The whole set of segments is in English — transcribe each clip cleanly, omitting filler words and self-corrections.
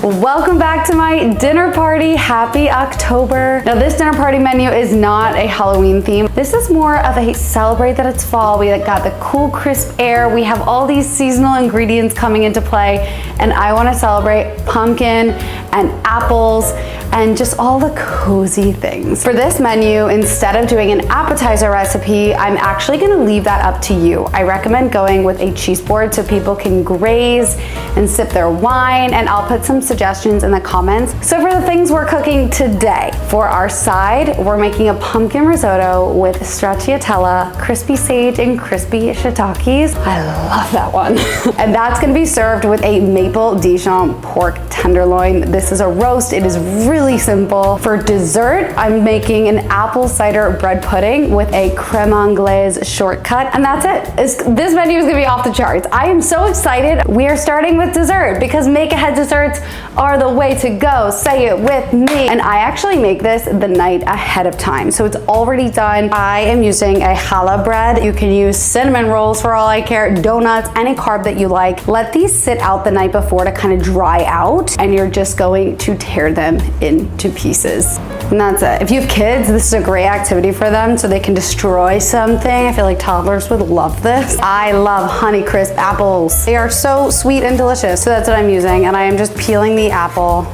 Welcome back to my dinner party. Happy October. Now this dinner party menu is not a Halloween theme. This is more of a celebrate that it's fall. We got the cool, crisp air. We have all these seasonal ingredients coming into play, and I want to celebrate pumpkin and apples and just all the cozy things. For this menu, instead of doing an appetizer recipe, I'm actually gonna leave that up to you. I recommend going with a cheese board so people can graze and sip their wine, and I'll put some suggestions in the comments. So for the things we're cooking today, for our side, we're making a pumpkin risotto with stracciatella, crispy sage, and crispy shiitakes. I love that one. And that's gonna be served with a maple Dijon pork tenderloin. This is a roast. It is really simple. For dessert, I'm making an apple cider bread pudding with a Creme Anglaise shortcut, and that's it. This menu is gonna be off the charts. I am so excited. We are starting with dessert because make-ahead desserts are the way to go. Say it with me. And I actually make this the night ahead of time, so it's already done. I am using a challah bread. You can use cinnamon rolls for all I care, donuts, any carb that you like. Let these sit out the night before to kind of dry out, and you're just going to tear them into pieces. And that's it. If you have kids, this is a great activity for them so they can destroy something. I feel like toddlers would love this. I love Honeycrisp apples. They are so sweet and delicious. So that's what I'm using, and I am just peeling the apple.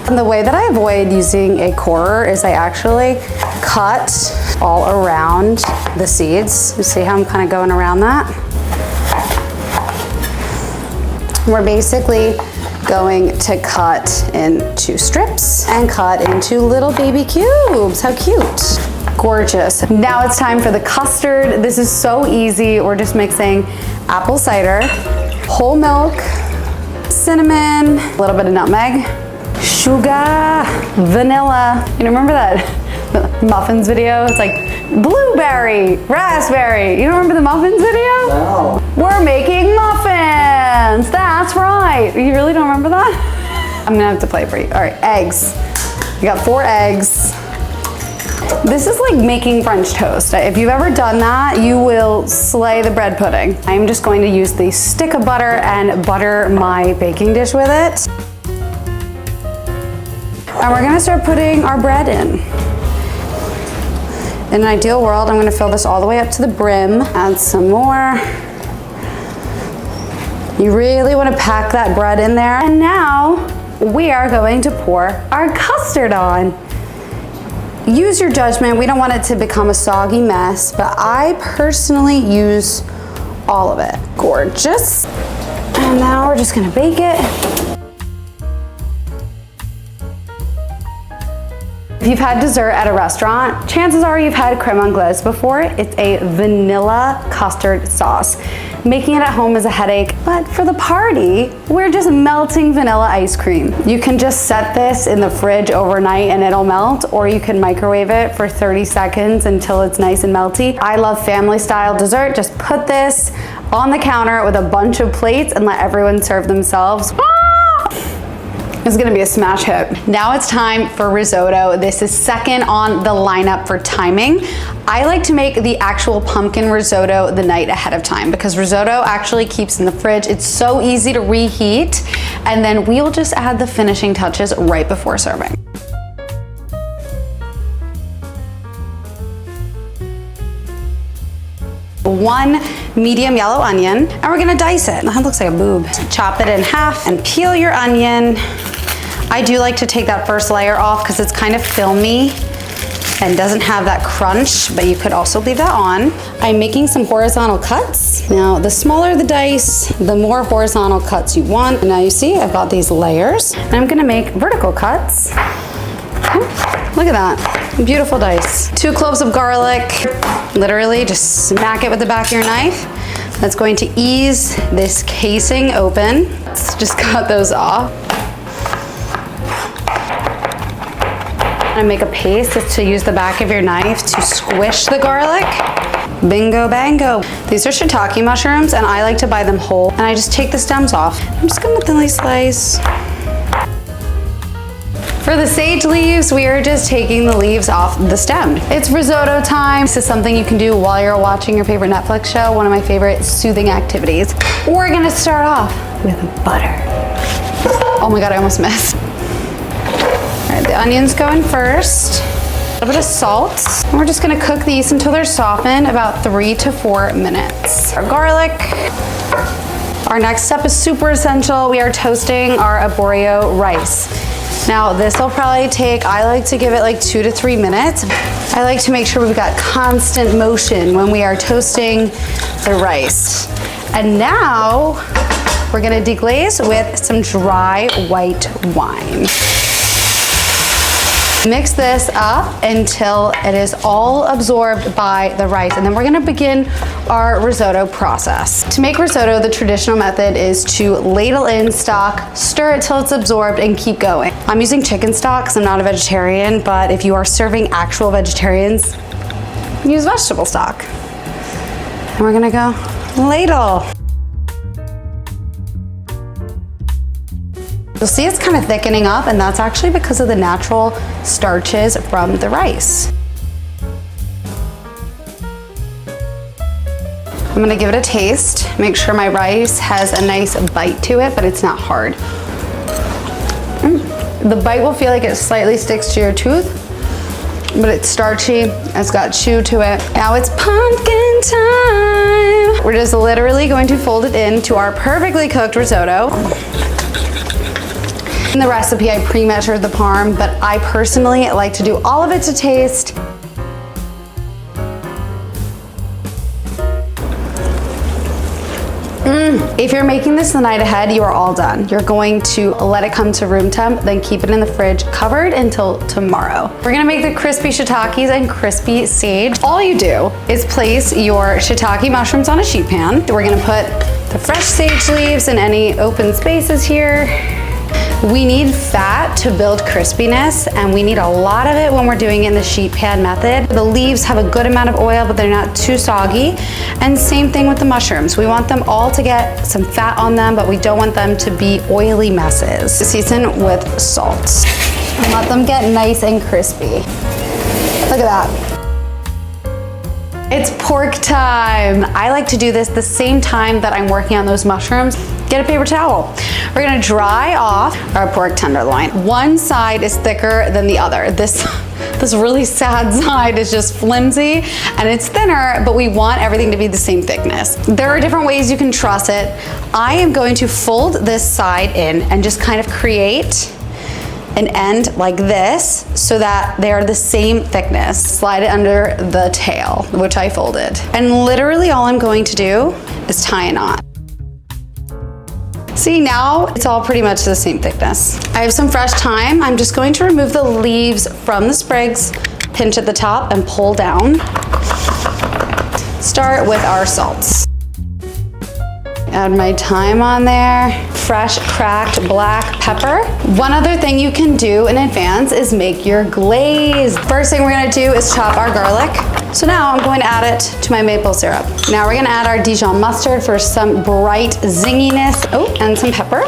And the way that I avoid using a corer is I actually cut all around the seeds. You see how I'm kind of going around that? We're basically going to cut into strips and cut into little baby cubes. How cute. Gorgeous. Now it's time for the custard. This is so easy. We're just mixing apple cider, whole milk, cinnamon, a little bit of nutmeg, sugar, vanilla. You remember that muffins video? It's like blueberry, raspberry. You don't remember the muffins video? No. We're making muffins. That's right. You really don't remember that? I'm gonna have to play it for you. All right, eggs. You got 4 eggs. This is like making French toast. If you've ever done that, you will slay the bread pudding. I'm just going to use the stick of butter and butter my baking dish with it. And we're gonna start putting our bread in. In an ideal world, I'm gonna fill this all the way up to the brim. Add some more. You really wanna pack that bread in there. And now we are going to pour our custard on. Use your judgment. We don't want it to become a soggy mess, but I personally use all of it. Gorgeous. And now we're just gonna bake it. If you've had dessert at a restaurant, chances are you've had creme anglaise before. It's a vanilla custard sauce. Making it at home is a headache, but for the party, we're just melting vanilla ice cream. You can just set this in the fridge overnight and it'll melt, or you can microwave it for 30 seconds until it's nice and melty. I love family style dessert. Just put this on the counter with a bunch of plates and let everyone serve themselves. It's gonna be a smash hit. Now it's time for risotto. This is second on the lineup for timing. I like to make the actual pumpkin risotto the night ahead of time because risotto actually keeps in the fridge. It's so easy to reheat, and then we'll just add the finishing touches right before serving. One medium yellow onion, and we're gonna dice it. That looks like a boob. Chop it in half and peel your onion. I do like to take that first layer off because it's kind of filmy and doesn't have that crunch, but you could also leave that on. I'm making some horizontal cuts. Now, the smaller the dice, the more horizontal cuts you want. Now you see, I've got these layers, and I'm gonna make vertical cuts. Look at that, beautiful dice. 2 cloves of garlic. Literally just smack it with the back of your knife. That's going to ease this casing open. Let's just cut those off. I'm gonna make a paste just to use the back of your knife to squish the garlic. Bingo bango. These are shiitake mushrooms, and I like to buy them whole, and I just take the stems off. I'm just gonna thinly slice. For the sage leaves, we are just taking the leaves off the stem. It's risotto time. This is something you can do while you're watching your favorite Netflix show, one of my favorite soothing activities. We're gonna start off with butter. Oh my God, I almost missed. All right, the onions go in first. A little bit of salt. And we're just gonna cook these until they're softened, about 3 to 4 minutes. Our garlic. Our next step is super essential. We are toasting our arborio rice. Now this will probably take, I like to give it like 2 to 3 minutes. I like to make sure we've got constant motion when we are toasting the rice. And now we're gonna deglaze with some dry white wine. Mix this up until it is all absorbed by the rice, and then we're gonna begin our risotto process. To make risotto, the traditional method is to ladle in stock, stir it till it's absorbed, and keep going. I'm using chicken stock because I'm not a vegetarian, but if you are serving actual vegetarians, use vegetable stock. And we're gonna go ladle. You'll see it's kind of thickening up, and that's actually because of the natural starches from the rice. I'm gonna give it a taste. Make sure my rice has a nice bite to it, but it's not hard. The bite will feel like it slightly sticks to your tooth, but it's starchy, it's got chew to it. Now it's pumpkin time. We're just literally going to fold it into our perfectly cooked risotto. In the recipe, I pre-measured the parm, but I personally like to do all of it to taste. If you're making this the night ahead, you are all done. You're going to let it come to room temp, then keep it in the fridge covered until tomorrow. We're gonna make the crispy shiitakes and crispy sage. All you do is place your shiitake mushrooms on a sheet pan. We're gonna put the fresh sage leaves in any open spaces here. We need fat to build crispiness, and we need a lot of it when we're doing it in the sheet pan method. The leaves have a good amount of oil, but they're not too soggy. And same thing with the mushrooms. We want them all to get some fat on them, but we don't want them to be oily messes. Season with salt. And let them get nice and crispy. Look at that. It's pork time. I like to do this the same time that I'm working on those mushrooms. Get a paper towel. We're gonna dry off our pork tenderloin. One side is thicker than the other. This really sad side is just flimsy and it's thinner, but we want everything to be the same thickness. There are different ways you can truss it. I am going to fold this side in and just kind of create an end like this so that they are the same thickness. Slide it under the tail, which I folded. And literally all I'm going to do is tie a knot. See, now it's all pretty much the same thickness. I have some fresh thyme. I'm just going to remove the leaves from the sprigs, pinch at the top and pull down. Start with our salts. Add my thyme on there. Fresh cracked black pepper. One other thing you can do in advance is make your glaze. First thing we're gonna do is chop our garlic. So now I'm going to add it to my maple syrup. Now we're gonna add our Dijon mustard for some bright zinginess. Oh, and some pepper.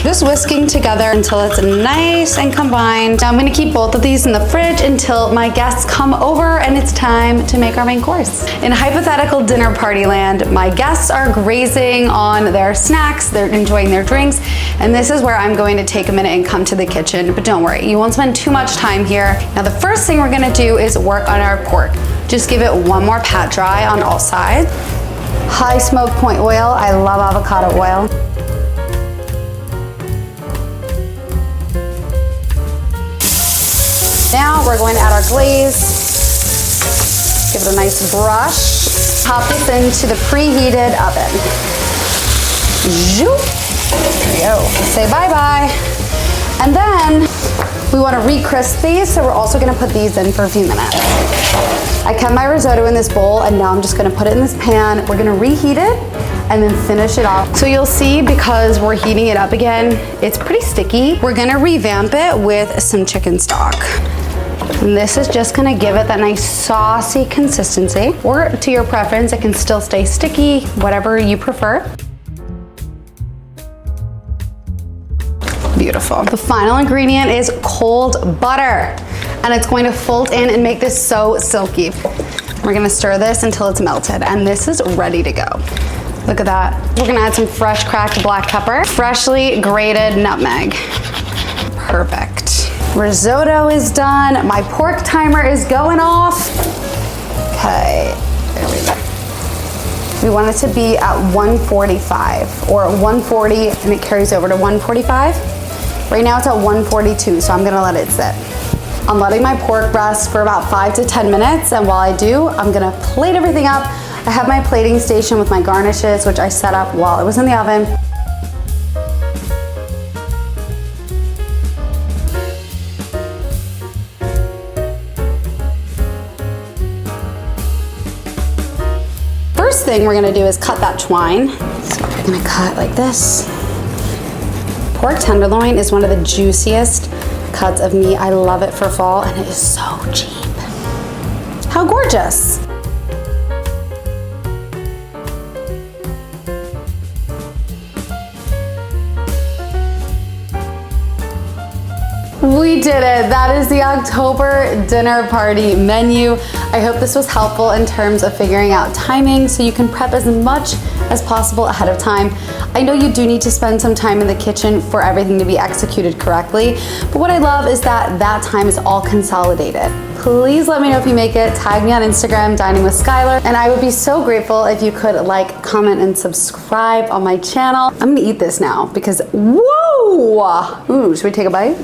Just whisking together until it's nice and combined. Now I'm gonna keep both of these in the fridge until my guests come over and it's time to make our main course. In hypothetical dinner party land, my guests are grazing on their snacks, they're enjoying their drinks, and this is where I'm going to take a minute and come to the kitchen, but don't worry, you won't spend too much time here. Now the first thing we're gonna do is work on our pork. Just give it one more pat dry on all sides. High smoke point oil, I love avocado oil. Now we're going to add our glaze. Give it a nice brush. Pop this into the preheated oven. Zoop. There we go. Say bye-bye. And then we want to re-crisp these, so we're also going to put these in for a few minutes. I kept my risotto in this bowl, and now I'm just going to put it in this pan. We're going to reheat it and then finish it off. So you'll see, because we're heating it up again, it's pretty sticky. We're going to revamp it with some chicken stock. And this is just gonna give it that nice saucy consistency, or to your preference, it can still stay sticky, whatever you prefer. Beautiful. The final ingredient is cold butter, and it's going to fold in and make this so silky. We're gonna stir this until it's melted, and this is ready to go. Look at that. We're gonna add some fresh cracked black pepper, freshly grated nutmeg. Perfect. Risotto is done. My pork timer is going off. Okay, there we go. We want it to be at 145 or 140 and it carries over to 145. Right now it's at 142, so I'm gonna let it sit. I'm letting my pork rest for about 5 to 10 minutes, and while I do, I'm gonna plate everything up. I have my plating station with my garnishes, which I set up while it was in the oven. First thing we're gonna do is cut that twine. So we're gonna cut like this. Pork tenderloin is one of the juiciest cuts of meat. I love it for fall, and it is so cheap. How gorgeous. We did it. That is the October dinner party menu. I hope this was helpful in terms of figuring out timing so you can prep as much as possible ahead of time. I know you do need to spend some time in the kitchen for everything to be executed correctly, but what I love is that that time is all consolidated. Please let me know if you make it. Tag me on Instagram, Dining with Skylar, and I would be so grateful if you could like, comment, and subscribe on my channel. I'm gonna eat this now because, whoa! Ooh, should we take a bite?